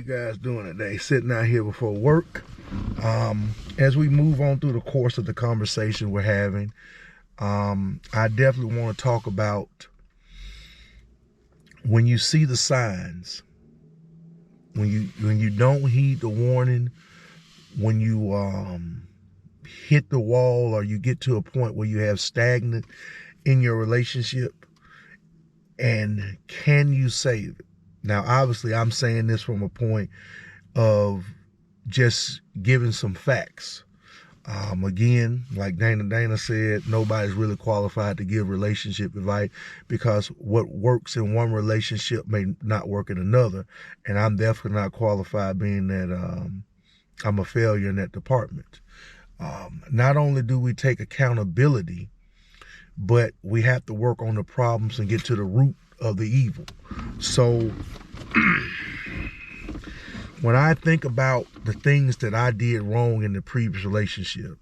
you guys doing today? Sitting out here before work. As we move on through the course of the conversation we're having, I definitely want to talk about when you see the signs, when you don't heed the warning, when you hit the wall or you get to a point where you have stagnant in your relationship, and can you save it? Now, obviously, I'm saying this from a point of just giving some facts. Again, like Dana said, nobody's really qualified to give relationship advice because what works in one relationship may not work in another. And I'm definitely not qualified, being that I'm a failure in that department. Not only do we take accountability, but we have to work on the problems and get to the root of the evil. So when I think about the things that I did wrong in the previous relationship,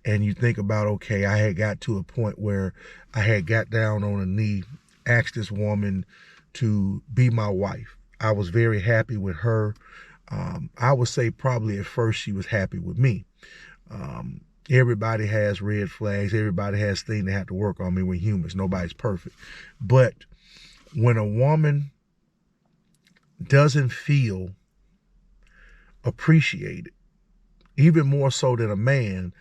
and you think about, okay, I had got to a point where I had got down on a knee, asked this woman to be my wife. I was very happy with her. I would say probably at first she was happy with me. Everybody has red flags. Everybody has things they have to work on. I mean, we're humans. Nobody's perfect. But when a woman doesn't feel appreciated, even more so than a man,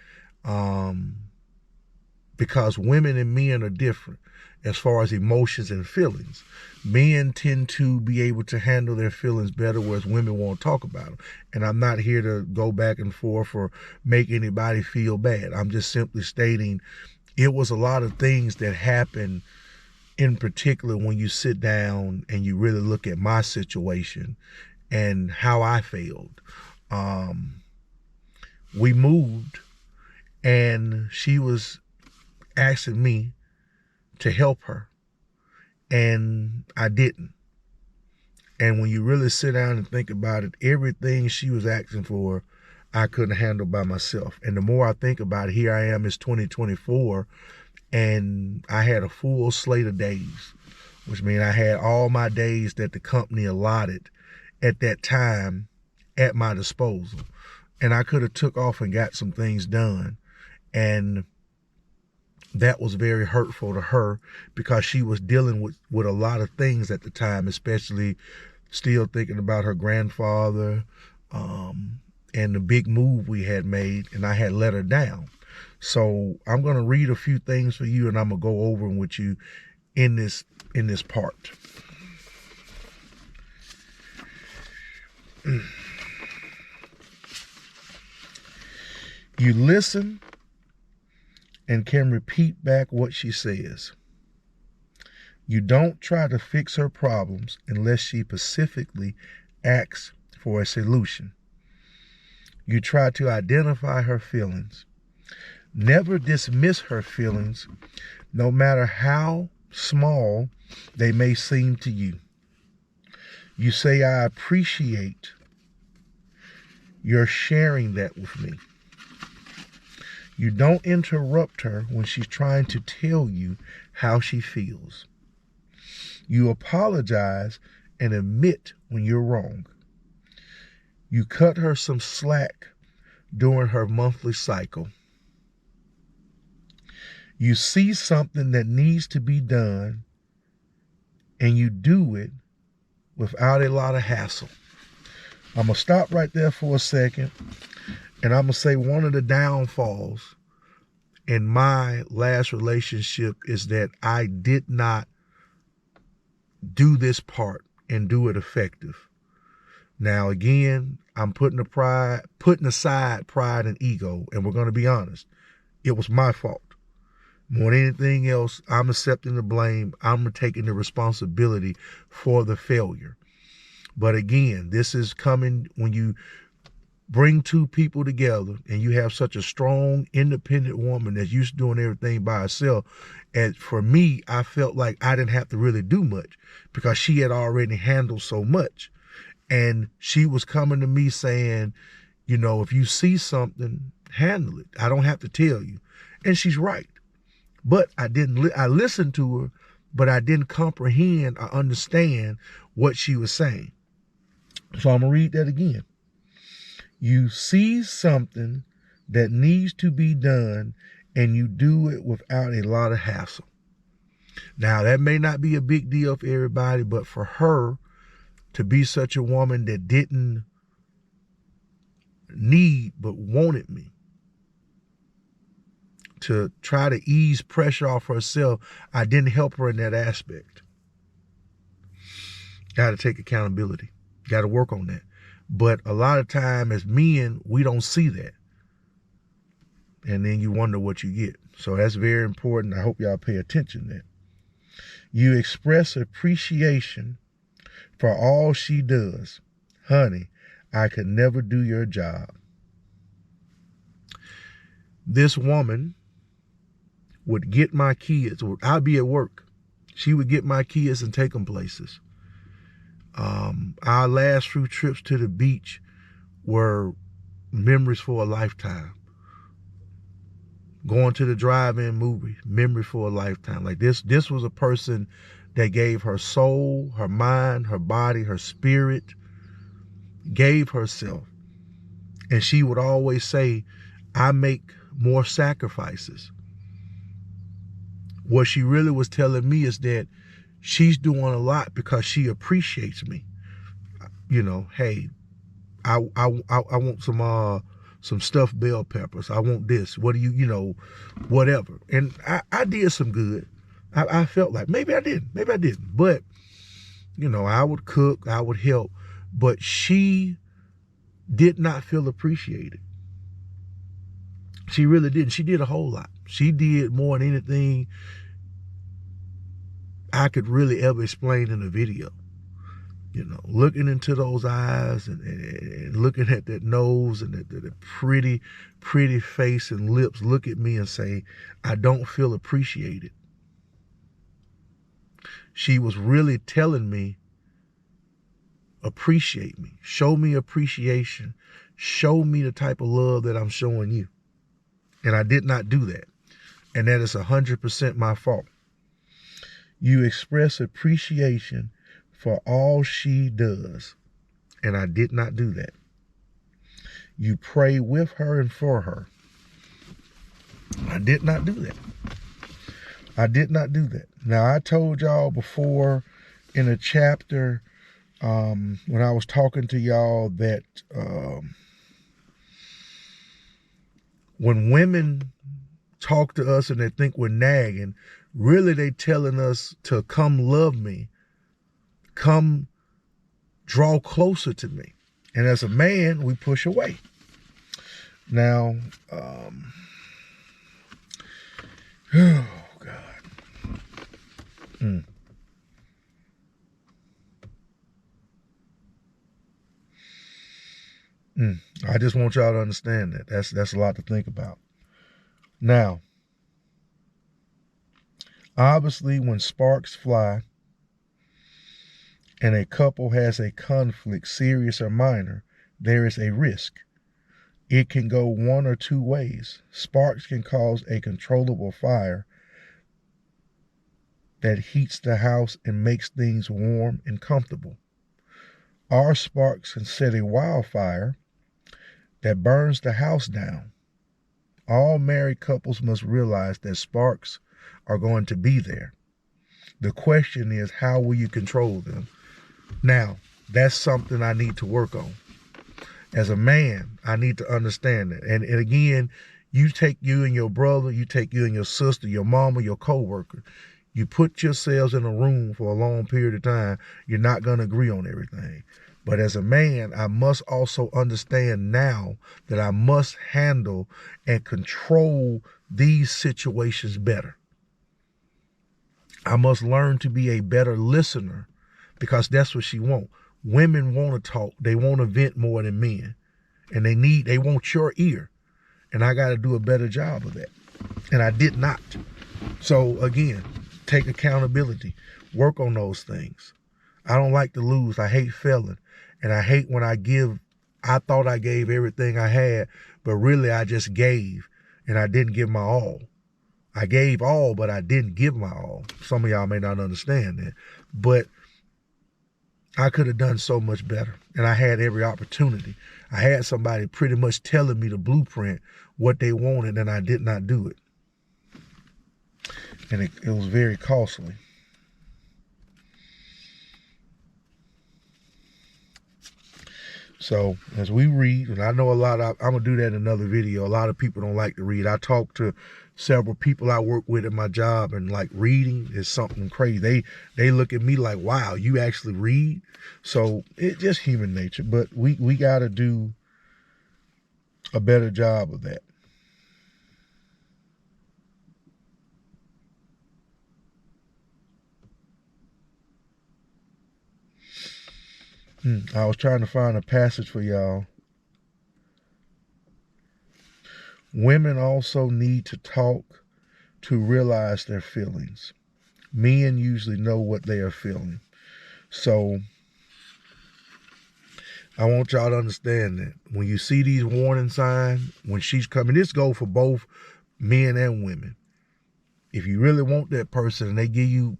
because women and men are different as far as emotions and feelings. Men tend to be able to handle their feelings better, whereas women won't talk about them. And I'm not here to go back and forth or make anybody feel bad. I'm just simply stating it was a lot of things that happened, in particular when you sit down and you really look at my situation and how I failed. We moved and she was asking me to help her, and I didn't. And when you really sit down and think about it, everything she was asking for, I couldn't handle by myself. And the more I think about it, here I am, it's 2024, and I had a full slate of days, which means I had all my days that the company allotted at that time at my disposal. And I could have took off and got some things done. And that was very hurtful to her because she was dealing with a lot of things at the time, especially still thinking about her grandfather, and the big move we had made, and I had let her down. So I'm going to read a few things for you, and I'm going to go over them with you in this part. You listen and can repeat back what she says. You don't try to fix her problems unless she specifically asks for a solution. You try to identify her feelings. Never dismiss her feelings, no matter how small they may seem to you. You say, I appreciate your sharing that with me. You don't interrupt her when she's trying to tell you how she feels. You apologize and admit when you're wrong. You cut her some slack during her monthly cycle. You see something that needs to be done and you do it without a lot of hassle. I'm going to stop right there for a second, and I'm going to say one of the downfalls in my last relationship is that I did not do this part and do it effective. Now, again, I'm putting aside pride and ego, and we're going to be honest. It was my fault. More than anything else, I'm accepting the blame. I'm taking the responsibility for the failure. But again, this is coming when you bring two people together and you have such a strong, independent woman that's used to doing everything by herself. And for me, I felt like I didn't have to really do much because she had already handled so much. And she was coming to me saying, you know, if you see something, handle it. I don't have to tell you. And she's right. But I listened to her, but I didn't comprehend or understand what she was saying. So I'm going to read that again. You see something that needs to be done and you do it without a lot of hassle. Now, that may not be a big deal for everybody, but for her to be such a woman that didn't need but wanted me to try to ease pressure off herself, I didn't help her in that aspect. Got to take accountability. Got to work on that. But a lot of time as men, we don't see that. And then you wonder what you get. So that's very important. I hope y'all pay attention to that. You express appreciation for all she does. Honey, I could never do your job. This woman would get my kids. I'd be at work. She would get my kids and take them places. Our last few trips to the beach were memories for a lifetime. Going to the drive-in movie, memory for a lifetime. Like this was a person that gave her soul, her mind, her body, her spirit, gave herself. And she would always say, I make more sacrifices. What she really was telling me is that she's doing a lot because she appreciates me. You know, hey, I want some stuffed bell peppers. I want this. What do you whatever. And I did some good. I felt like maybe I didn't. But, I would cook, I would help. But she did not feel appreciated. She really didn't. She did a whole lot. She did more than anything I could really ever explain in a video. Looking into those eyes and looking at that nose and the pretty, pretty face and lips, look at me and say, I don't feel appreciated. She was really telling me, appreciate me, show me appreciation, show me the type of love that I'm showing you. And I did not do that. And that is 100% my fault. You express appreciation for all she does. And I did not do that. You pray with her and for her. I did not do that. Now, I told y'all before in a chapter when I was talking to y'all that when women talk to us and they think we're nagging, really they telling us to come love me, come draw closer to me. And as a man, we push away. Now, oh God. I just want y'all to understand that. That's a lot to think about. Now, obviously, when sparks fly and a couple has a conflict, serious or minor, there is a risk. It can go one or two ways. Sparks can cause a controllable fire that heats the house and makes things warm and comfortable. Or sparks can set a wildfire that burns the house down. All married couples must realize that sparks are going to be there. The question is, how will you control them? Now, that's something I need to work on. As a man, I need to understand that. And again, you take you and your brother, you take you and your sister, your mama, your coworker. You put yourselves in a room for a long period of time, you're not going to agree on everything. But as a man, I must also understand now that I must handle and control these situations better. I must learn to be a better listener because that's what she wants. Women want to talk. They want to vent more than men. And they want your ear. And I got to do a better job of that. And I did not. So again, take accountability. Work on those things. I don't like to lose. I hate failing. And I hate when I thought I gave everything I had, but really I just gave and I didn't give my all. I gave all, but I didn't give my all. Some of y'all may not understand that. But I could have done so much better, and I had every opportunity. I had somebody pretty much telling me the blueprint, what they wanted, and I did not do it. And it was very costly. So as we read, and I know I'm gonna do that in another video. A lot of people don't like to read. I talked to several people I work with at my job, and like reading is something crazy. They look at me like, wow, you actually read? So it's just human nature, but we gotta do a better job of that. I was trying to find a passage for y'all. Women also need to talk to realize their feelings. Men usually know what they are feeling. So I want y'all to understand that when you see these warning signs, when she's coming, this goes for both men and women. If you really want that person and they give you,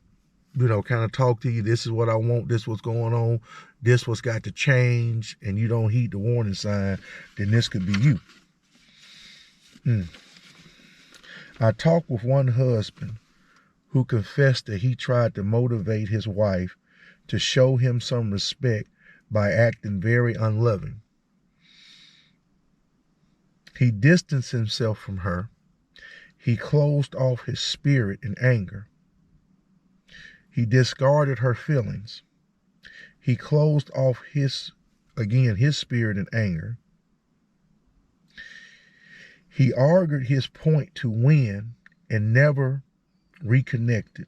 kind of talk to you, this is what I want, this what's going on, this what's got to change, and you don't heed the warning sign, then this could be you. I talked with one husband who confessed that he tried to motivate his wife to show him some respect by acting very unloving. He distanced himself from her. He closed off his spirit in anger. He discarded her feelings. He closed off his spirit in anger. He argued his point to win and never reconnected.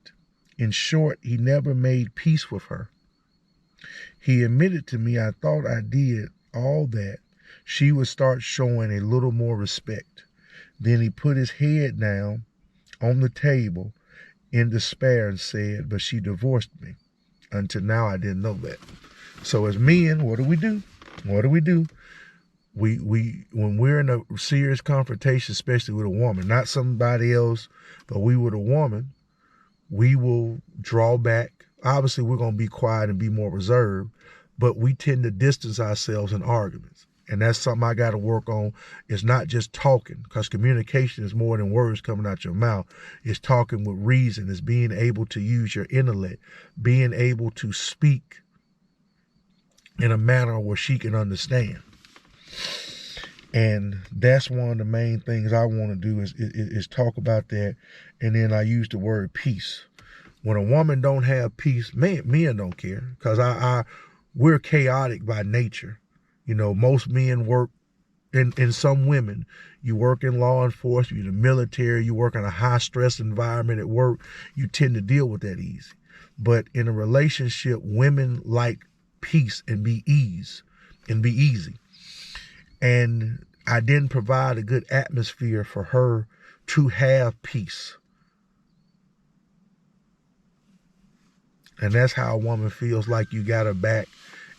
In short, he never made peace with her. He admitted to me, I thought I did all that. She would start showing a little more respect. Then he put his head down on the table in despair and said, but she divorced me. Until now, I didn't know that. So as men, what do we do? What do we do? We when we're in a serious confrontation, especially with a woman, not somebody else, but we with a woman, we will draw back. Obviously, we're going to be quiet and be more reserved, but we tend to distance ourselves in arguments. And that's something I got to work on. It's not just talking, because communication is more than words coming out your mouth. It's talking with reason. It's being able to use your intellect, being able to speak in a manner where she can understand. And that's one of the main things I want to do is talk about that. And then I use the word peace. When a woman don't have peace, men don't care, because we're chaotic by nature. Most men work, in some women, you work in law enforcement, you're in the military, you work in a high stress environment at work, you tend to deal with that easy. But in a relationship, women like peace and be easy. And I didn't provide a good atmosphere for her to have peace. And that's how a woman feels like you got her back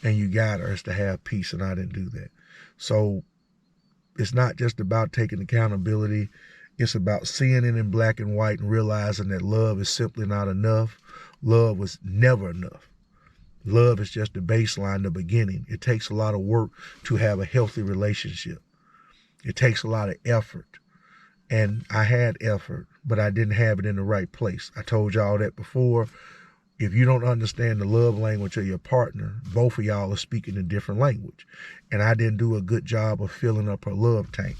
and you got her, is to have peace, and I didn't do that. So it's not just about taking accountability. It's about seeing it in black and white and realizing that love is simply not enough. Love was never enough. Love is just the baseline, the beginning. It takes a lot of work to have a healthy relationship. It takes a lot of effort. And I had effort, but I didn't have it in the right place. I told y'all that before. If you don't understand the love language of your partner, both of y'all are speaking a different language. And I didn't do a good job of filling up her love tank.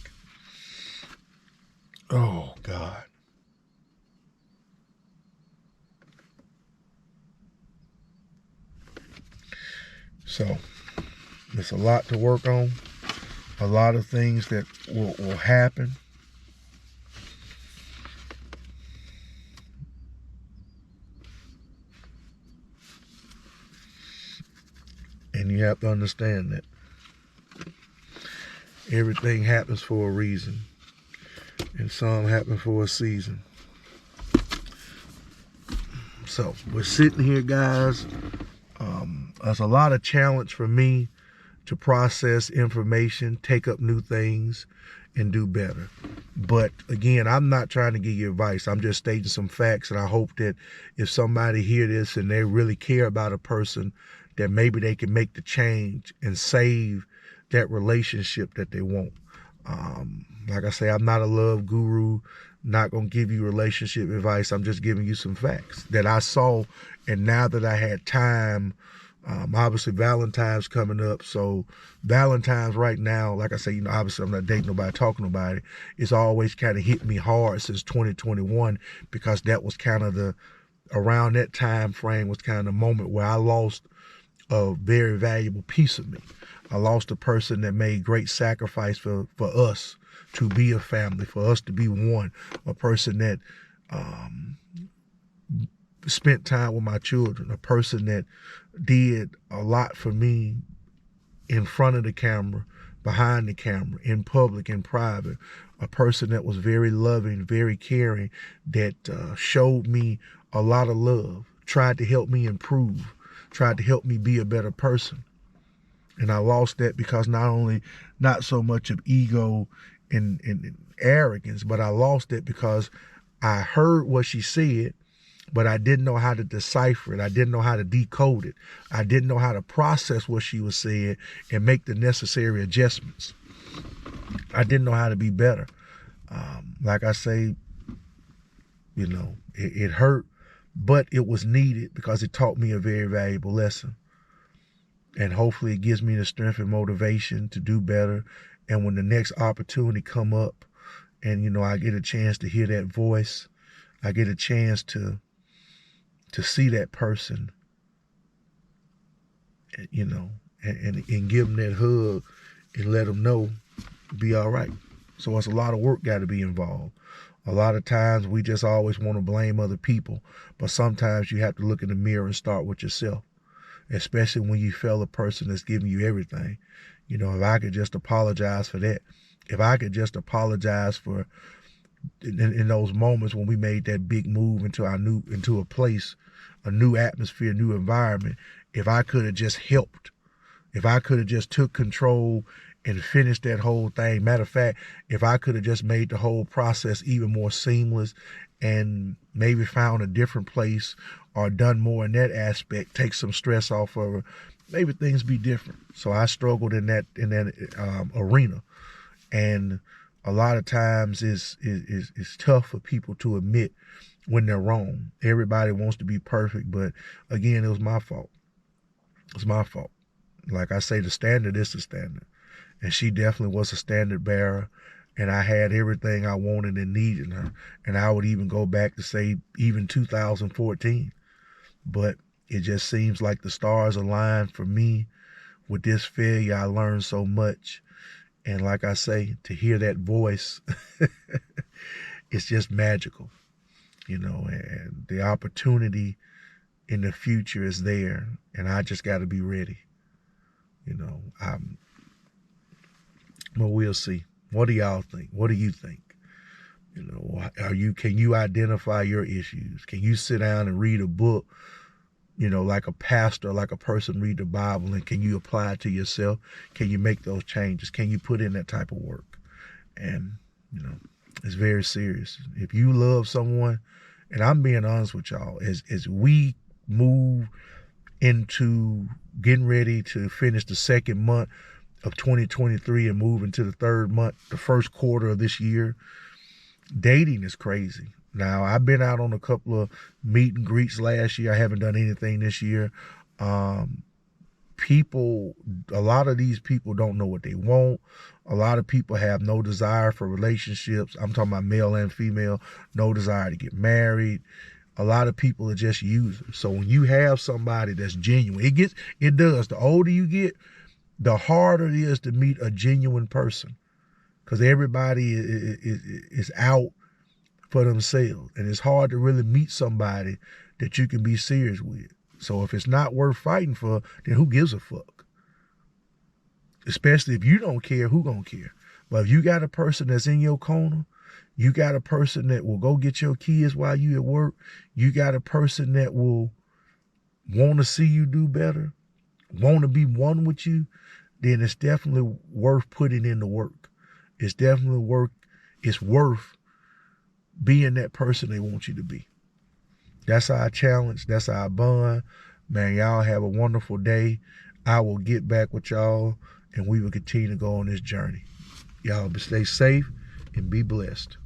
Oh, God. So there's a lot to work on, a lot of things that will happen. And you have to understand that everything happens for a reason, and some happen for a season. So we're sitting here, guys. There's a lot of challenge for me to process information, take up new things, and do better. But again, I'm not trying to give you advice. I'm just stating some facts, and I hope that if somebody hear this and they really care about a person, that maybe they can make the change and save that relationship that they want. Like I say, I'm not a love guru, not going to give you relationship advice. I'm just giving you some facts that I saw. And now that I had time, obviously Valentine's coming up. So Valentine's right now, like I say, obviously I'm not dating nobody, talking about it. It's always kind of hit me hard since 2021, because that was kind of around that time frame was kind of the moment where I lost a very valuable piece of me. I lost a person that made great sacrifice for us to be a family, for us to be one, a person that spent time with my children, a person that did a lot for me in front of the camera, behind the camera, in public, in private, a person that was very loving, very caring, that showed me a lot of love, tried to help me improve, tried to help me be a better person. And I lost that because not so much of ego and arrogance, but I lost it because I heard what she said, but I didn't know how to decipher it. I didn't know how to decode it. I didn't know how to process what she was saying and make the necessary adjustments. I didn't know how to be better. Like I say, it hurt, but it was needed because it taught me a very valuable lesson. And hopefully it gives me the strength and motivation to do better. And when the next opportunity come up and, I get a chance to hear that voice, I get a chance to see that person, and give them that hug and let them know be all right. So it's a lot of work got to be involved. A lot of times we just always want to blame other people, but sometimes you have to look in the mirror and start with yourself, especially when you feel a person that's giving you everything. If I could just apologize for that, if I could just apologize for in those moments when we made that big move into a place, a new atmosphere, new environment, if I could have just helped, if I could have just took control and finished that whole thing. Matter of fact, if I could have just made the whole process even more seamless and maybe found a different place or done more in that aspect, take some stress off of her, maybe things be different. So I struggled in that arena. And a lot of times it's tough for people to admit when they're wrong. Everybody wants to be perfect, but again, it was my fault. It's my fault. Like I say, the standard is the standard. And she definitely was a standard bearer. And I had everything I wanted and needed in her. And I would even go back to say even 2014. But it just seems like the stars aligned for me. With this failure, I learned so much. And like I say, to hear that voice, it's just magical, and the opportunity in the future is there. And I just got to be ready, but we'll see. What do y'all think? What do you think? Can you identify your issues? Can you sit down and read a book, like a pastor, like a person read the Bible, and can you apply it to yourself? Can you make those changes? Can you put in that type of work? And, it's very serious. If you love someone, and I'm being honest with y'all, as we move into getting ready to finish the second month of 2023 and move into the third month, the first quarter of this year, dating is crazy. Now, I've been out on a couple of meet and greets last year. I haven't done anything this year. A lot of these people don't know what they want. A lot of people have no desire for relationships. I'm talking about male and female, no desire to get married. A lot of people are just users. So when you have somebody that's genuine, it does. The older you get, the harder it is to meet a genuine person, because everybody is out for themselves, and it's hard to really meet somebody that you can be serious with. So if it's not worth fighting for, then who gives a fuck? Especially if you don't care, who gonna care? But if you got a person that's in your corner, you got a person that will go get your kids while you at work, you got a person that will want to see you do better, want to be one with you, then it's definitely worth putting in the work. It's definitely worth being that person they want you to be. That's our challenge. That's our bond. Man, y'all have a wonderful day. I will get back with y'all, and we will continue to go on this journey. Y'all stay safe and be blessed.